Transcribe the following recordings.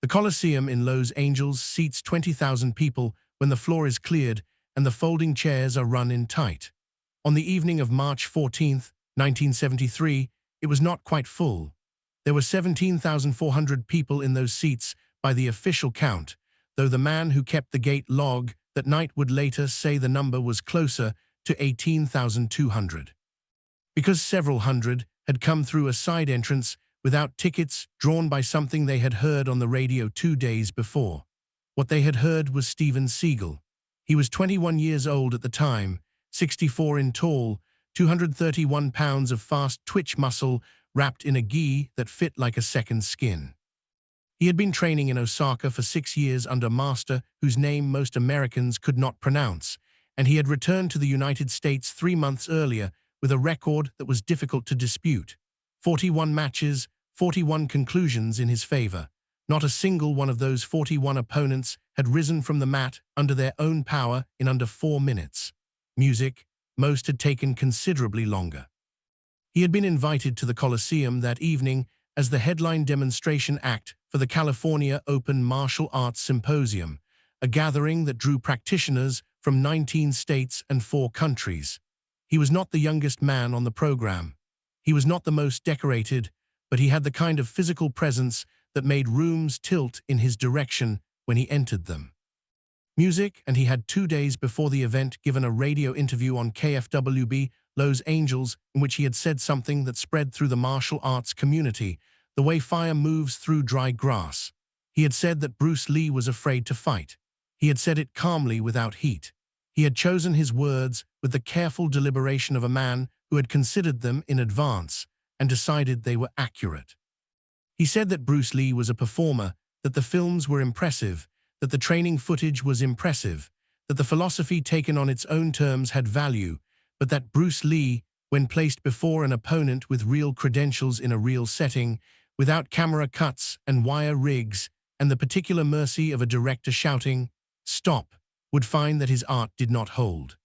The Coliseum in Los Angeles seats 20,000 people when the floor is cleared and the folding chairs are run in tight. On the evening of March 14, 1973, it was not quite full. There were 17,400 people in those seats by the official count, though the man who kept the gate log that night would later say the number was closer to 18,200. Because several hundred had come through a side entrance without tickets, drawn by something they had heard on the radio 2 days before. What they had heard was Steven Seagal. He was 21 years old at the time, 64 in tall, 231 pounds of fast twitch muscle wrapped in a gi that fit like a second skin. He had been training in Osaka for 6 years under a master whose name most Americans could not pronounce, and he had returned to the United States 3 months earlier with a record that was difficult to dispute. 41 matches, 41 conclusions in his favor. Not a single one of those 41 opponents had risen from the mat under their own power in under 4 minutes. Music, most had taken considerably longer. He had been invited to the Coliseum that evening as the headline demonstration act for the California Open Martial Arts Symposium, a gathering that drew practitioners from 19 states and 4 countries. He was not the youngest man on the program. He was not the most decorated, but he had the kind of physical presence that made rooms tilt in his direction when he entered them. Music, and he had 2 days before the event given a radio interview on KFWB Los Angeles in which he had said something that spread through the martial arts community, the way fire moves through dry grass. He had said that Bruce Lee was afraid to fight. He had said it calmly without heat. He had chosen his words with the careful deliberation of a man who had considered them in advance and decided they were accurate. He said that Bruce Lee was a performer, that the films were impressive, that the training footage was impressive, that the philosophy taken on its own terms had value, but that Bruce Lee, when placed before an opponent with real credentials in a real setting, without camera cuts and wire rigs, and the particular mercy of a director shouting, "Stop," would find that his art did not hold.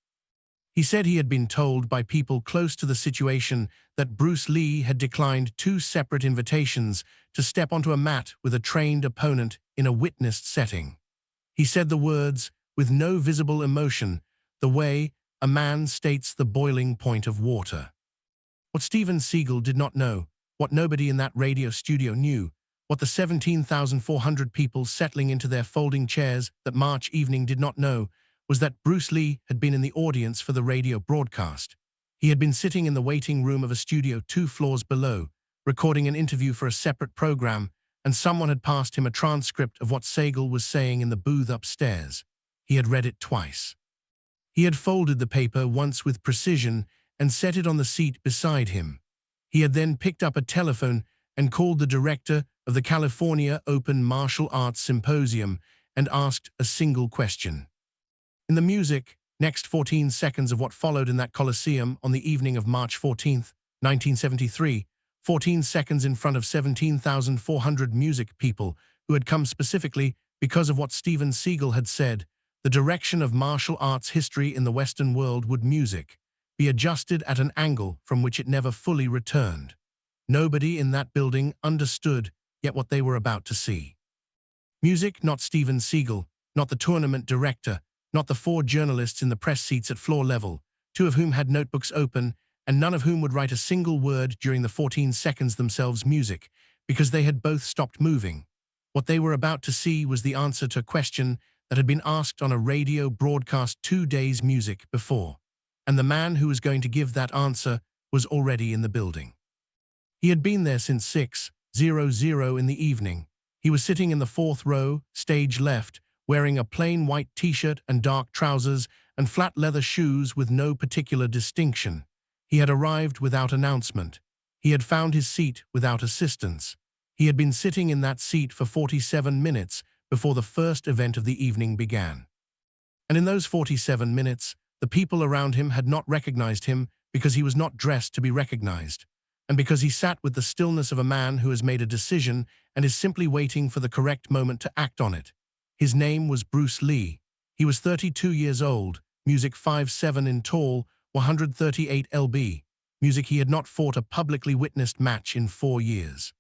He said he had been told by people close to the situation that Bruce Lee had declined 2 separate invitations to step onto a mat with a trained opponent in a witnessed setting. He said the words, with no visible emotion, the way a man states the boiling point of water. What Steven Seagal did not know, what nobody in that radio studio knew, what the 17,400 people settling into their folding chairs that March evening did not know, was that Bruce Lee had been in the audience for the radio broadcast. He had been sitting in the waiting room of a studio 2 floors below, recording an interview for a separate program, and someone had passed him a transcript of what Seagal was saying in the booth upstairs. He had read it twice. He had folded the paper once with precision and set it on the seat beside him. He had then picked up a telephone and called the director of the California Open Martial Arts Symposium and asked a single question. In the music, next 14 seconds of what followed in that Coliseum on the evening of March 14, 1973, 14 seconds in front of 17,400 music people who had come specifically because of what Steven Seagal had said, the direction of martial arts history in the Western world would music be adjusted at an angle from which it never fully returned. Nobody in that building understood yet what they were about to see. Music, not Steven Seagal, not the tournament director, not the 4 journalists in the press seats at floor level, 2 of whom had notebooks open, and none of whom would write a single word during the 14 seconds themselves music, because they had both stopped moving. What they were about to see was the answer to a question that had been asked on a radio broadcast 2 days music before, and the man who was going to give that answer was already in the building. He had been there since 6:00 in the evening. He was sitting in the 4th row, stage left, wearing a plain white t-shirt and dark trousers and flat leather shoes with no particular distinction. He had arrived without announcement. He had found his seat without assistance. He had been sitting in that seat for 47 minutes before the first event of the evening began. And in those 47 minutes, the people around him had not recognized him because he was not dressed to be recognized, and because he sat with the stillness of a man who has made a decision and is simply waiting for the correct moment to act on it. His name was Bruce Lee. He was 32 years old, music 5'7" in tall, 138 lb. Music he had not fought a publicly witnessed match in 4 years.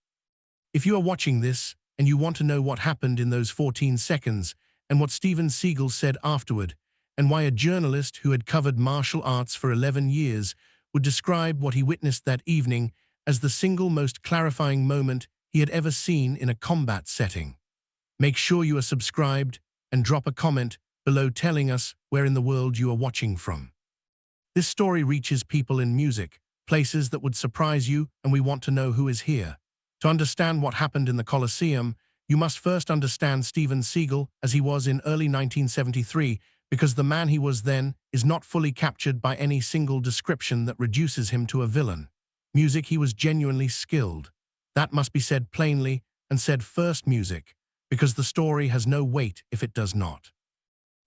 If you are watching this and you want to know what happened in those 14 seconds and what Steven Seagal said afterward, and why a journalist who had covered martial arts for 11 years would describe what he witnessed that evening as the single most clarifying moment he had ever seen in a combat setting. Make sure you are subscribed and drop a comment below telling us where in the world you are watching from. This story reaches people in music, places that would surprise you, and we want to know who is here. To understand what happened in the Coliseum, you must first understand Steven Seagal as he was in early 1973, because the man he was then is not fully captured by any single description that reduces him to a villain. Music, he was genuinely skilled. That must be said plainly, and said first music, because the story has no weight if it does not.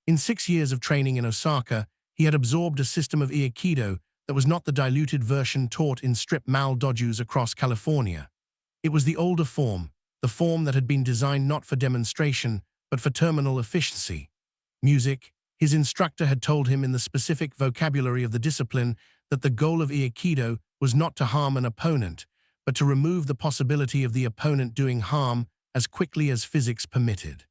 In 6 years of training in Osaka, he had absorbed a system of Aikido that was not the diluted version taught in strip mall dojos across California. It was the older form, the form that had been designed not for demonstration, but for terminal efficiency. Music, his instructor had told him in the specific vocabulary of the discipline that the goal of Aikido was not to harm an opponent, but to remove the possibility of the opponent doing harm as quickly as physics permitted.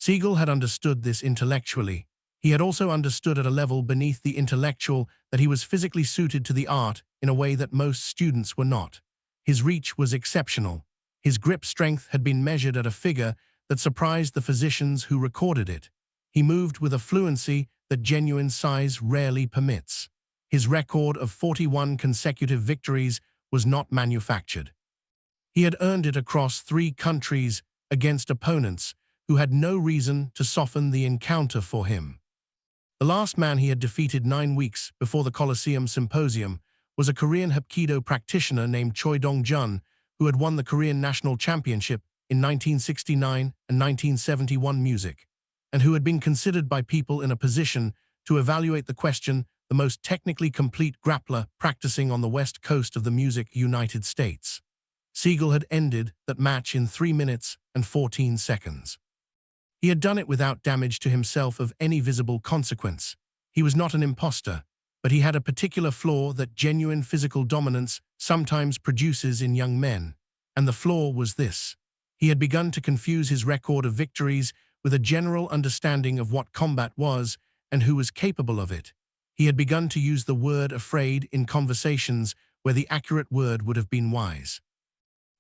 Seagal had understood this intellectually. He had also understood at a level beneath the intellectual that he was physically suited to the art in a way that most students were not. His reach was exceptional. His grip strength had been measured at a figure that surprised the physicians who recorded it. He moved with a fluency that genuine size rarely permits. His record of 41 consecutive victories was not manufactured. He had earned it across 3 countries against opponents who had no reason to soften the encounter for him. The last man he had defeated 9 weeks before the Coliseum Symposium was a Korean Hapkido practitioner named Choi Dong-jun, who had won the Korean National Championship in 1969 and 1971 music, and who had been considered by people in a position to evaluate the question the most technically complete grappler practicing on the west coast of the music United States. Seagal had ended that match in 3 minutes and 14 seconds. He had done it without damage to himself of any visible consequence. He was not an imposter, but he had a particular flaw that genuine physical dominance sometimes produces in young men, and the flaw was this. He had begun to confuse his record of victories with a general understanding of what combat was and who was capable of it. He had begun to use the word afraid in conversations where the accurate word would have been wise.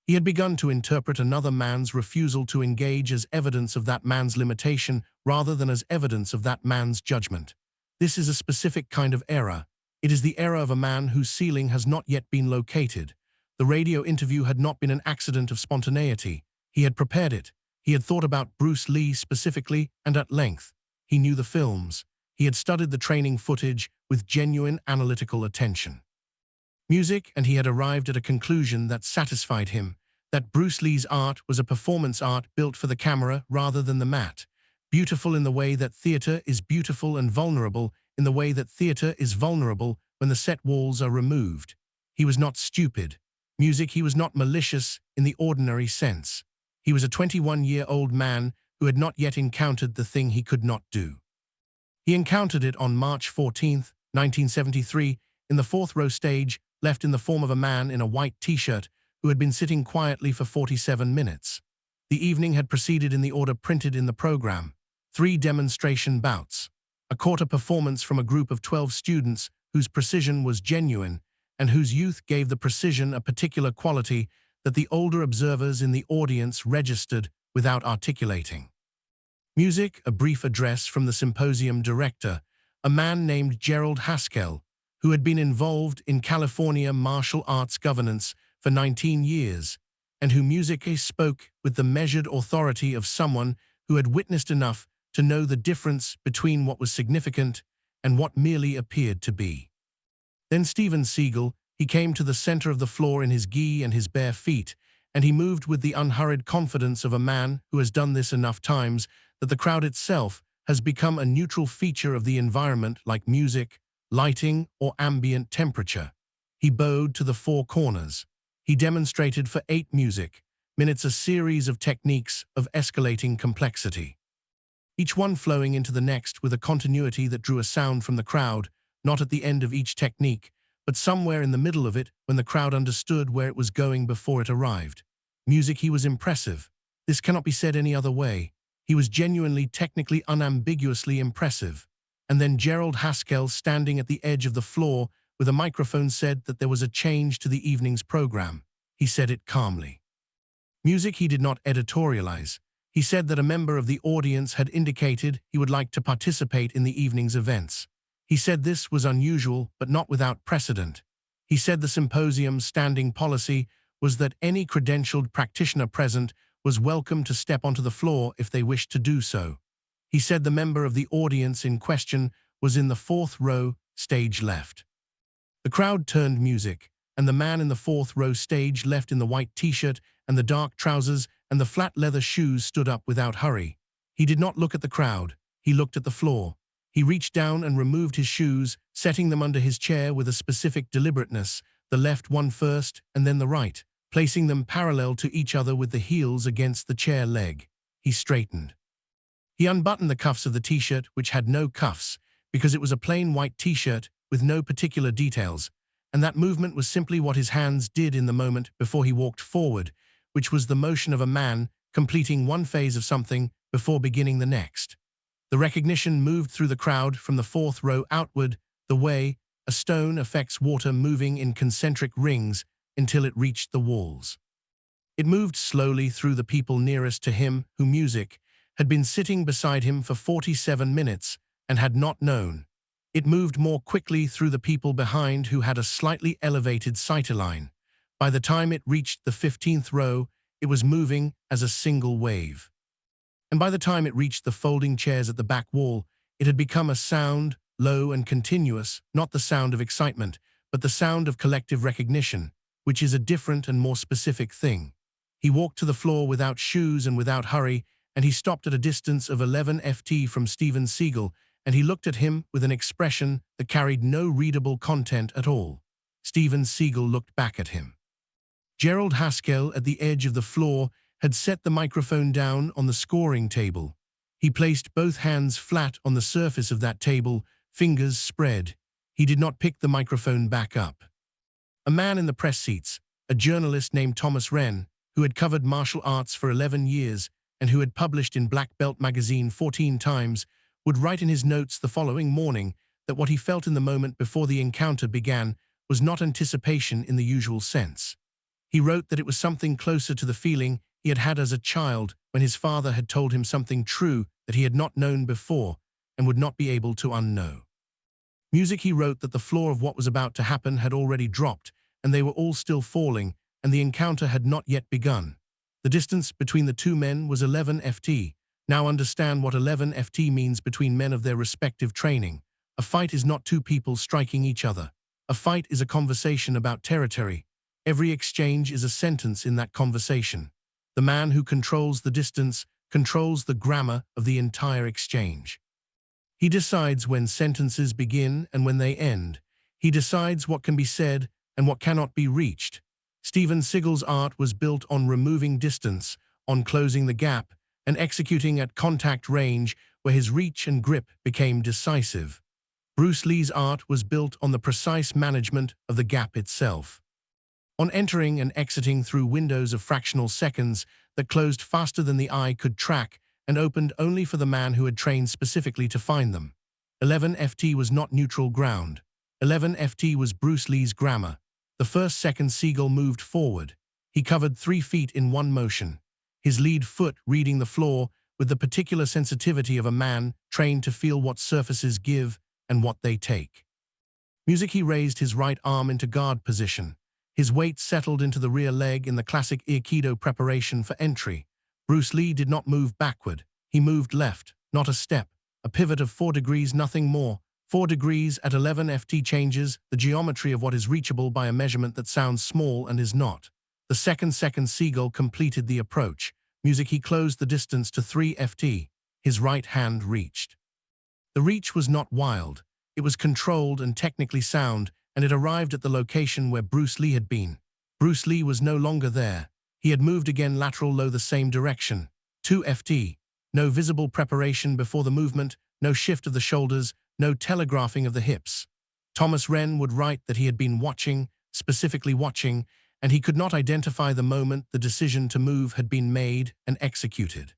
He had begun to interpret another man's refusal to engage as evidence of that man's limitation rather than as evidence of that man's judgment. This is a specific kind of error. It is the error of a man whose ceiling has not yet been located. The radio interview had not been an accident of spontaneity. He had prepared it. He had thought about Bruce Lee specifically and at length. He knew the films. He had studied the training footage with genuine analytical attention. Music, and he had arrived at a conclusion that satisfied him, that Bruce Lee's art was a performance art built for the camera rather than the mat, beautiful in the way that theater is beautiful and vulnerable in the way that theater is vulnerable when the set walls are removed. He was not stupid. Music, he was not malicious in the ordinary sense. He was a 21-year-old man who had not yet encountered the thing he could not do. He encountered it on March 14, 1973, in the 4th row stage, left in the form of a man in a white t-shirt who had been sitting quietly for 47 minutes. The evening had proceeded in the order printed in the program. 3 demonstration bouts, a quarter performance from a group of 12 students whose precision was genuine and whose youth gave the precision a particular quality that the older observers in the audience registered without articulating. Music, a brief address from the symposium director, a man named Gerald Haskell, who had been involved in California martial arts governance for 19 years, and who music spoke with the measured authority of someone who had witnessed enough to know the difference between what was significant and what merely appeared to be. Then Steven Seagal, he came to the center of the floor in his gi and his bare feet, and he moved with the unhurried confidence of a man who has done this enough times that the crowd itself has become a neutral feature of the environment like music, lighting, or ambient temperature. He bowed to the 4 corners. He demonstrated for 8 music minutes a series of techniques of escalating complexity, each one flowing into the next with a continuity that drew a sound from the crowd, not at the end of each technique, but somewhere in the middle of it when the crowd understood where it was going before it arrived. Music, he was impressive. This cannot be said any other way. He was genuinely, technically, unambiguously impressive. And then Gerald Haskell, standing at the edge of the floor with a microphone, said that there was a change to the evening's program. He said it calmly. Music he did not editorialize. He said that a member of the audience had indicated he would like to participate in the evening's events. He said this was unusual, but not without precedent. He said the symposium's standing policy was that any credentialed practitioner present was welcome to step onto the floor if they wished to do so. He said the member of the audience in question was in the fourth row, stage left. The crowd turned music, and the man in the fourth row, stage left, in the white t-shirt and the dark trousers and the flat leather shoes, stood up without hurry. He did not look at the crowd. He looked at the floor. He reached down and removed his shoes, setting them under his chair with a specific deliberateness, the left one first and then the right, placing them parallel to each other with the heels against the chair leg. He straightened. He unbuttoned the cuffs of the t-shirt, which had no cuffs, because it was a plain white t-shirt with no particular details, and that movement was simply what his hands did in the moment before he walked forward, which was the motion of a man completing one phase of something before beginning the next. The recognition moved through the crowd from the fourth row outward, the way a stone affects water, moving in concentric rings until it reached the walls. It moved slowly through the people nearest to him, who music had been sitting beside him for 47 minutes and had not known. It moved more quickly through the people behind, who had a slightly elevated sightline. By the time it reached the 15th row, it was moving as a single wave. And by the time it reached the folding chairs at the back wall, it had become a sound, low and continuous, not the sound of excitement, but the sound of collective recognition, which is a different and more specific thing. He walked to the floor without shoes and without hurry, and he stopped at a distance of 11 ft from Steven Seagal, and he looked at him with an expression that carried no readable content at all. Steven Seagal looked back at him. Gerald Haskell, at the edge of the floor, had set the microphone down on the scoring table. He placed both hands flat on the surface of that table, fingers spread. He did not pick the microphone back up. A man in the press seats, a journalist named Thomas Wren, who had covered martial arts for 11 years and who had published in Black Belt magazine 14 times, would write in his notes the following morning that what he felt in the moment before the encounter began was not anticipation in the usual sense. He wrote that it was something closer to the feeling he had had as a child when his father had told him something true that he had not known before and would not be able to unknow. Music he wrote that the floor of what was about to happen had already dropped, and they were all still falling, and the encounter had not yet begun. The distance between the two men was 11 ft. Now understand what 11 ft means between men of their respective training. A fight is not two people striking each other. A fight is a conversation about territory. Every exchange is a sentence in that conversation. The man who controls the distance controls the grammar of the entire exchange. He decides when sentences begin and when they end. He decides what can be said and what cannot be reached. Steven Seagal's art was built on removing distance, on closing the gap, and executing at contact range where his reach and grip became decisive. Bruce Lee's art was built on the precise management of the gap itself, on entering and exiting through windows of fractional seconds that closed faster than the eye could track and opened only for the man who had trained specifically to find them. 11 ft was not neutral ground. 11 ft was Bruce Lee's grammar. The first second Seagal moved forward. He covered 3 feet in one motion, his lead foot reading the floor with the particular sensitivity of a man trained to feel what surfaces give and what they take. Music he raised his right arm into guard position. His weight settled into the rear leg in the classic Aikido preparation for entry. Bruce Lee did not move backward. He moved left, not a step, a pivot of 4 degrees, nothing more. 4 degrees at 11 ft changes the geometry of what is reachable by a measurement that sounds small and is not. The second Seagal completed the approach. Music he closed the distance to 3 ft. His right hand reached. The reach was not wild. It was controlled and technically sound, and it arrived at the location where Bruce Lee had been. Bruce Lee was no longer there. He had moved again lateral low the same direction. 2 ft. No visible preparation before the movement, no shift of the shoulders, no telegraphing of the hips. Thomas Wren would write that he had been watching, specifically watching, and he could not identify the moment the decision to move had been made and executed.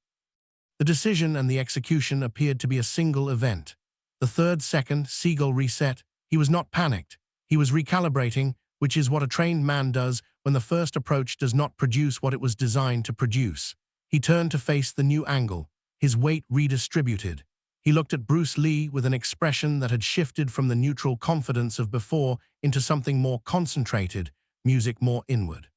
The decision and the execution appeared to be a single event. The third second, Seagal reset. He was not panicked. He was recalibrating, which is what a trained man does when the first approach does not produce what it was designed to produce. He turned to face the new angle, his weight redistributed. He looked at Bruce Lee with an expression that had shifted from the neutral confidence of before into something more concentrated, music more inward.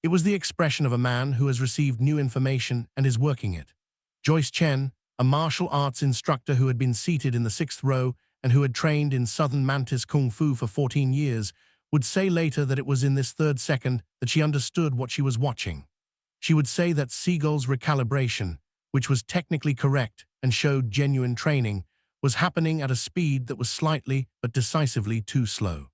It was the expression of a man who has received new information and is working it. Joyce Chen, a martial arts instructor who had been seated in the 6th row and who had trained in Southern Mantis Kung Fu for 14 years, would say later that it was in this third second that she understood what she was watching. She would say that Seagal's recalibration, which was technically correct and showed genuine training, was happening at a speed that was slightly but decisively too slow.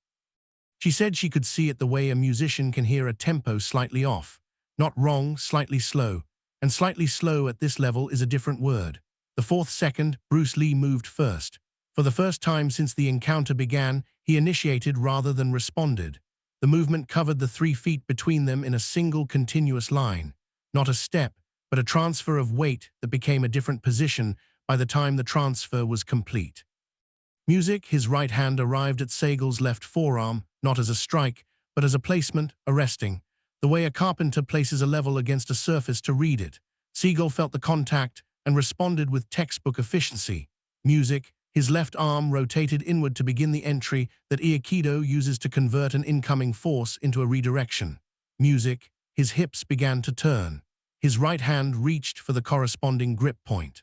She said she could see it the way a musician can hear a tempo slightly off, not wrong, slightly slow, and slightly slow at this level is a different word. The 4th second, Bruce Lee moved first. For the first time since the encounter began, he initiated rather than responded. The movement covered the 3 feet between them in a single continuous line, not a step, but a transfer of weight that became a different position by the time the transfer was complete. Music, his right hand arrived at Seagal's left forearm, not as a strike, but as a placement, a resting, the way a carpenter places a level against a surface to read it. Seagal felt the contact and responded with textbook efficiency. Music, his left arm rotated inward to begin the entry that Aikido uses to convert an incoming force into a redirection. Music, his hips began to turn. His right hand reached for the corresponding grip point.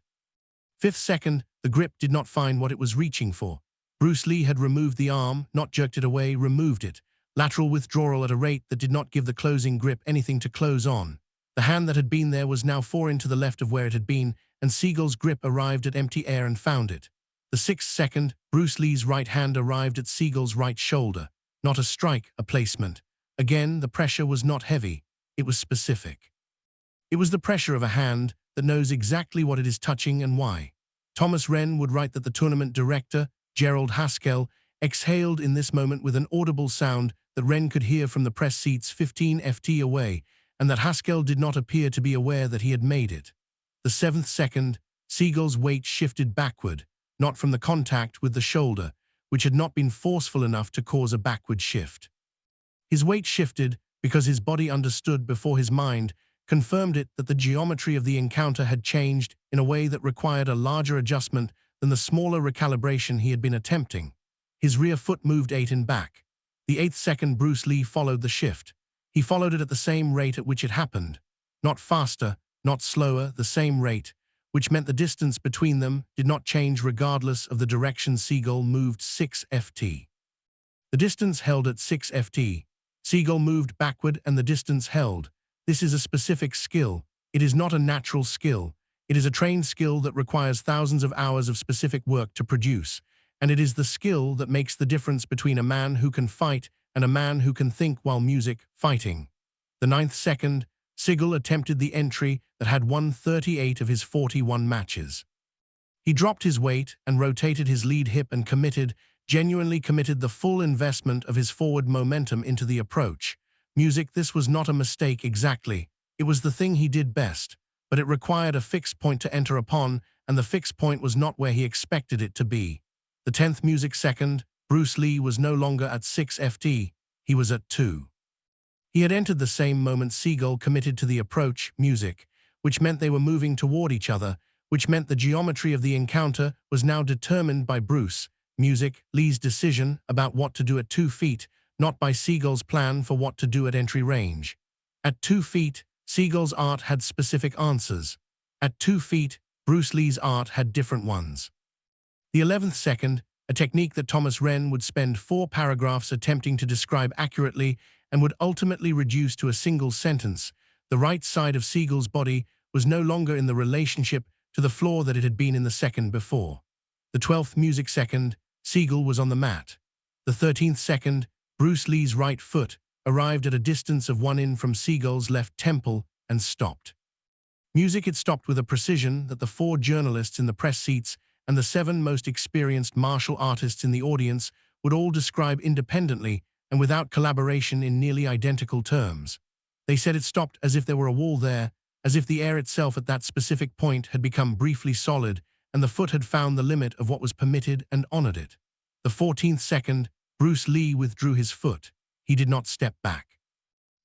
5th second, the grip did not find what it was reaching for. Bruce Lee had removed the arm, not jerked it away, removed it. Lateral withdrawal at a rate that did not give the closing grip anything to close on. The hand that had been there was now 4 in to the left of where it had been, and Seagal's grip arrived at empty air and found it. The 6th second, Bruce Lee's right hand arrived at Seagal's right shoulder. Not a strike, a placement. Again, the pressure was not heavy. It was specific. It was the pressure of a hand that knows exactly what it is touching and why. Thomas Wren would write that the tournament director, Gerald Haskell, exhaled in this moment with an audible sound that Wren could hear from the press seats 15 ft away, and that Haskell did not appear to be aware that he had made it. The 7th second, Seagal's weight shifted backward, not from the contact with the shoulder, which had not been forceful enough to cause a backward shift. His weight shifted because his body understood before his mind confirmed it that the geometry of the encounter had changed in a way that required a larger adjustment than the smaller recalibration he had been attempting. His rear foot moved 8 in back. The 8th second, Bruce Lee followed the shift. He followed it at the same rate at which it happened. Not faster, not slower, the same rate, which meant the distance between them did not change regardless of the direction Seagal moved 6 ft. The distance held at 6 ft. Seagal moved backward and the distance held. This is a specific skill. It is not a natural skill. It is a trained skill that requires thousands of hours of specific work to produce, and it is the skill that makes the difference between a man who can fight and a man who can think while fighting. The 9th second, Seagal attempted the entry that had won 38 of his 41 matches. He dropped his weight and rotated his lead hip and genuinely committed the full investment of his forward momentum into the approach. This was not a mistake exactly. It was the thing he did best, but it required a fixed point to enter upon, and the fixed point was not where he expected it to be. The 10th second, Bruce Lee was no longer at 6 ft, he was at 2. He had entered the same moment Seagal committed to the approach, which meant they were moving toward each other, which meant the geometry of the encounter was now determined by Bruce Lee's decision about what to do at 2 feet, not by Seagal's plan for what to do at entry range. At 2 feet, Seagal's art had specific answers. At 2 feet, Bruce Lee's art had different ones. The 11th second, a technique that Thomas Wren would spend 4 paragraphs attempting to describe accurately and would ultimately reduce to a single sentence. The right side of Seagal's body was no longer in the relationship to the floor that it had been in the second before. The 12th second, Seagal was on the mat. The 13th second, Bruce Lee's right foot arrived at a distance of 1 in from Seagal's left temple and stopped. It stopped with a precision that the 4 journalists in the press seats and the 7 most experienced martial artists in the audience would all describe independently and without collaboration in nearly identical terms. They said it stopped as if there were a wall there, as if the air itself at that specific point had become briefly solid, and the foot had found the limit of what was permitted and honored it. The 14th second, Bruce Lee withdrew his foot. He did not step back.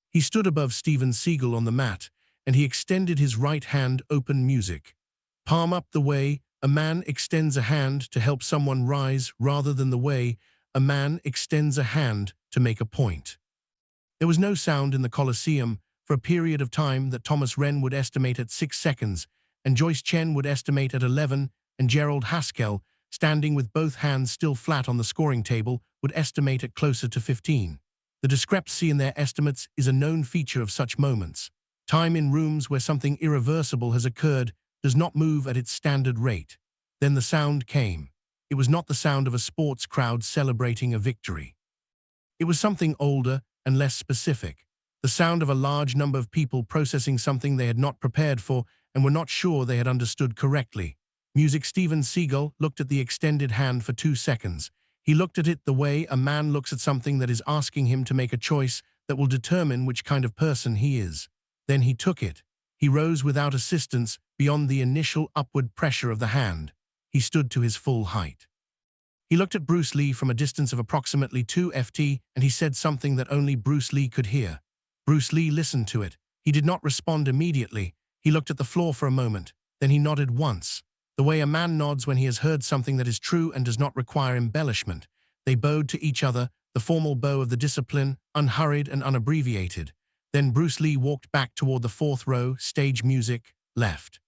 He stood above Steven Seagal on the mat, and he extended his right hand open music. Palm up the way a man extends a hand to help someone rise rather than the way a man extends a hand to make a point. There was no sound in the Coliseum for a period of time that Thomas Wren would estimate at 6 seconds, and Joyce Chen would estimate at 11, and Gerald Haskell, standing with both hands still flat on the scoring table, would estimate at closer to 15. The discrepancy in their estimates is a known feature of such moments. Time in rooms where something irreversible has occurred does not move at its standard rate. Then the sound came. It was not the sound of a sports crowd celebrating a victory. It was something older and less specific. The sound of a large number of people processing something they had not prepared for and were not sure they had understood correctly. Music. Steven Seagal looked at the extended hand for 2 seconds. He looked at it the way a man looks at something that is asking him to make a choice that will determine which kind of person he is. Then he took it. He rose without assistance beyond the initial upward pressure of the hand. He stood to his full height. He looked at Bruce Lee from a distance of approximately 2 ft, and he said something that only Bruce Lee could hear. Bruce Lee listened to it. He did not respond immediately. He looked at the floor for a moment. Then he nodded once. The way a man nods when he has heard something that is true and does not require embellishment. They bowed to each other, the formal bow of the discipline, unhurried and unabbreviated. Then Bruce Lee walked back toward the 4th row, stage music, left.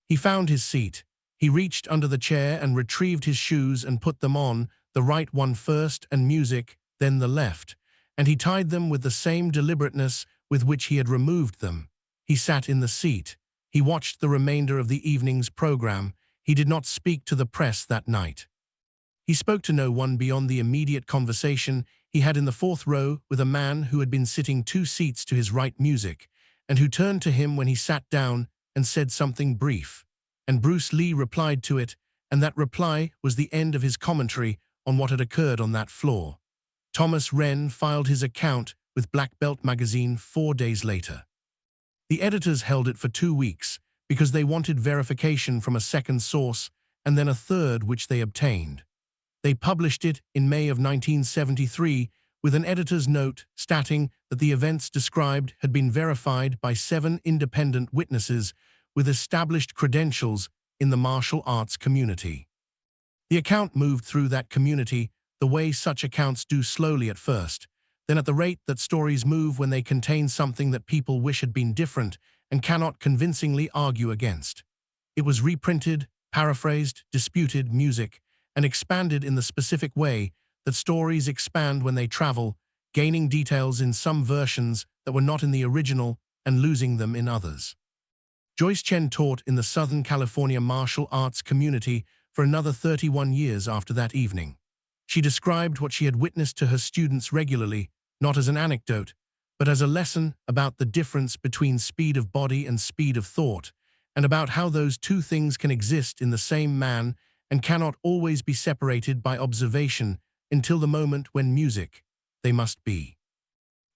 He found his seat. He reached under the chair and retrieved his shoes and put them on, the right one first and music, then the left, and he tied them with the same deliberateness with which he had removed them. He sat in the seat. He watched the remainder of the evening's program. He did not speak to the press that night. He spoke to no one beyond the immediate conversation he had in the 4th row with a man who had been sitting 2 seats to his right music, and who turned to him when he sat down and said something brief. And Bruce Lee replied to it, and that reply was the end of his commentary on what had occurred on that floor. Thomas Wren filed his account with Black Belt magazine 4 days later. The editors held it for 2 weeks because they wanted verification from a second source and then a third which they obtained. They published it in May of 1973 with an editor's note stating that the events described had been verified by 7 independent witnesses with established credentials in the martial arts community. The account moved through that community the way such accounts do, slowly at first, then at the rate that stories move when they contain something that people wish had been different and cannot convincingly argue against. It was reprinted, paraphrased, disputed, music, and expanded in the specific way that stories expand when they travel, gaining details in some versions that were not in the original and losing them in others. Joyce Chen taught in the Southern California martial arts community for another 31 years after that evening. She described what she had witnessed to her students regularly, not as an anecdote, but as a lesson about the difference between speed of body and speed of thought, and about how those two things can exist in the same man and cannot always be separated by observation until the moment when music, they must be.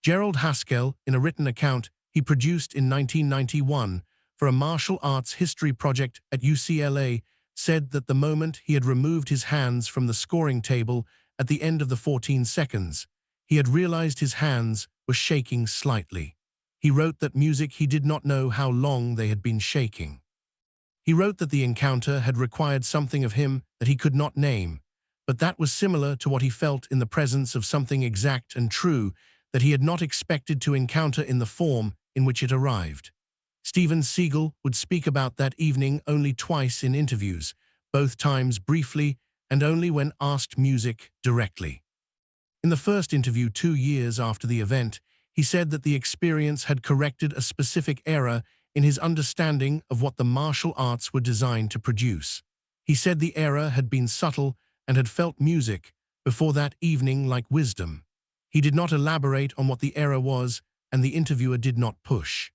Gerald Haskell, in a written account he produced in 1991 for a martial arts history project at UCLA, said that the moment he had removed his hands from the scoring table at the end of the 14 seconds, he had realized his hands were shaking slightly. He wrote that music he did not know how long they had been shaking. He wrote that the encounter had required something of him that he could not name, but that was similar to what he felt in the presence of something exact and true that he had not expected to encounter in the form in which it arrived. Steven Seagal would speak about that evening only twice in interviews, both times briefly and only when asked music directly. In the first interview 2 years after the event, he said that the experience had corrected a specific error in his understanding of what the martial arts were designed to produce. He said the error had been subtle and had felt music before that evening like wisdom. He did not elaborate on what the error was, and the interviewer did not push.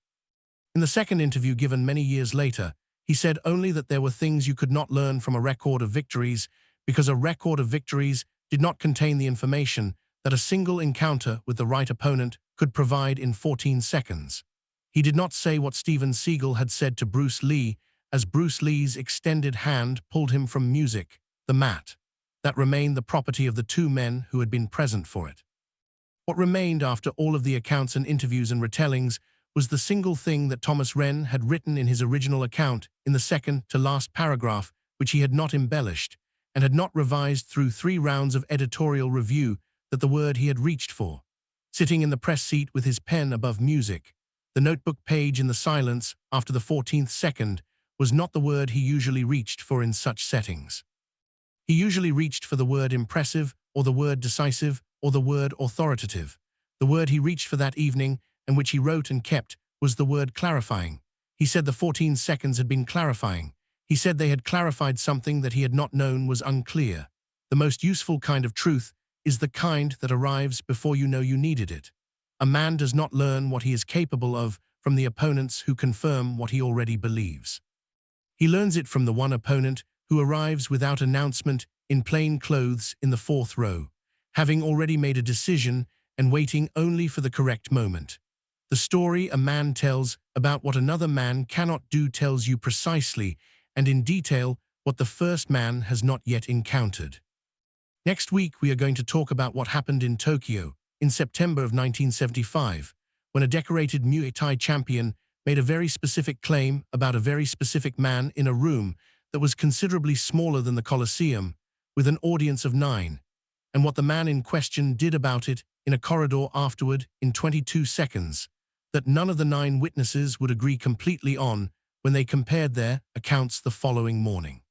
In the second interview given many years later, he said only that there were things you could not learn from a record of victories because a record of victories did not contain the information that a single encounter with the right opponent could provide in 14 seconds. He did not say what Steven Seagal had said to Bruce Lee, as Bruce Lee's extended hand pulled him from music, the mat, that remained the property of the two men who had been present for it. What remained after all of the accounts and interviews and retellings was the single thing that Thomas Wren had written in his original account in the second-to-last paragraph, which he had not embellished, and had not revised through 3 rounds of editorial review, that the word he had reached for. Sitting in the press seat with his pen above music, the notebook page in the silence after the 14th second was not the word he usually reached for in such settings. He usually reached for the word impressive, or the word decisive, or the word authoritative. The word he reached for that evening, and which he wrote and kept, was the word clarifying. He said the 14 seconds had been clarifying. He said they had clarified something that he had not known was unclear. The most useful kind of truth is the kind that arrives before you know you needed it. A man does not learn what he is capable of from the opponents who confirm what he already believes. He learns it from the one opponent who arrives without announcement in plain clothes in the 4th row, having already made a decision and waiting only for the correct moment. The story a man tells about what another man cannot do tells you precisely and in detail what the first man has not yet encountered. Next week, we are going to talk about what happened in Tokyo in September of 1975, when a decorated Muay Thai champion made a very specific claim about a very specific man in a room that was considerably smaller than the Coliseum, with an audience of 9, and what the man in question did about it in a corridor afterward in 22 seconds, that none of the 9 witnesses would agree completely on when they compared their accounts the following morning.